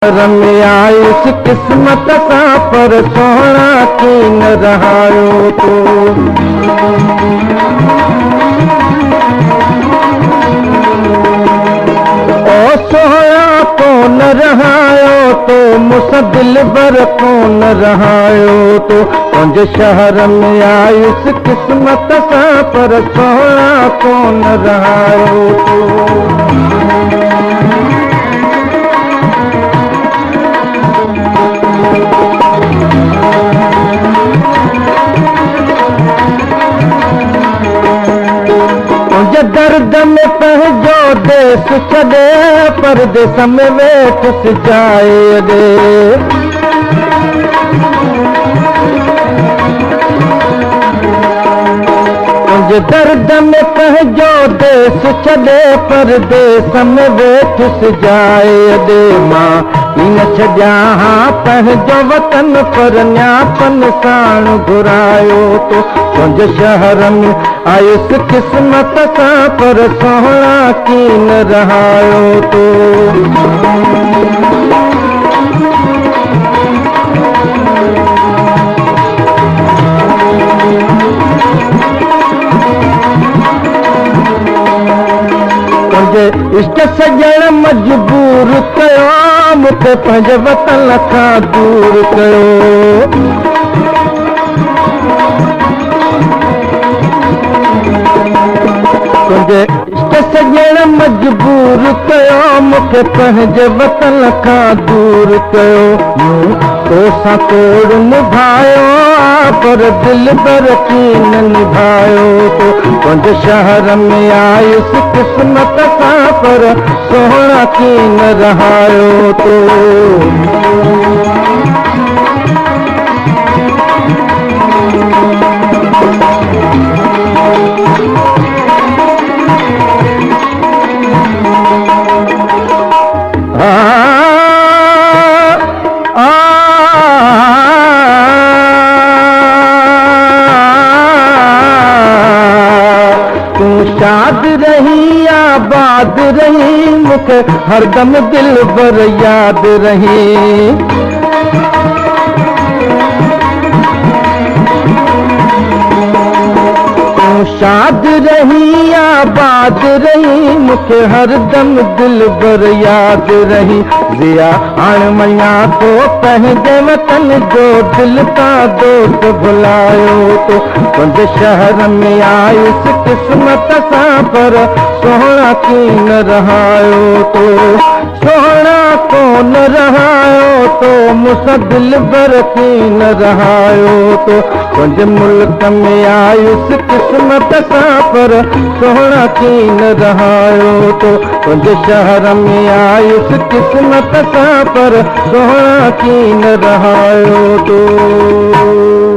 में आयुस किस्मत सा पर सोना कीन रहायो तो ओ सोया कौन रहायो तो मुस दिल बर कौन रहायो तो पंज शहर में आयुस किस्मत सा पर सोना कौन रहायो तो दर्द में पहुंचो देश छदे परदेस में वेठ जाए रे दर्द में पहुंचो देश छदे परदेस में वेठ जाए रे मां इन छजा पंहिंजो वतन पर न्यापन साण घुरायो तो पंज शहर में आयुस किस्मत सा पर सोहणा कीन रहायो तो इष्ट सजण मजबूर कयो मूंखे पंहिंजे वतन खां दूर कयो इष्ट सजण मजबूर कयो मूंखे पंहिंजे वतन खां दूर कयो तोसां तोड़ निभायो पर दिल बर कीन निभायो तो पंज शहर में आयुस किस्मत सा पर सोहणा कीन रहायो तो शाद रही आबाद रही मुझे हरदम दिल भर याद रही शाद रही आबाद रही मुझे हरदम दिल भर याद रही जिया आण मया तो पंहिंजे वतन जो दिल का दोस्त भुलायो तो पंज शहर में आयुस किस्मत सा पर सोहणा कीन रहायो तो सोहणा कौन रहायो तो मुस दिल बर कीन रहायो तो पंज मुल्क में आयुस किस्मत सा पर सोहणा कीन रहायो तो पंज शहर में आयुस किस्मत सा पर सोहणा कीन रहायो तो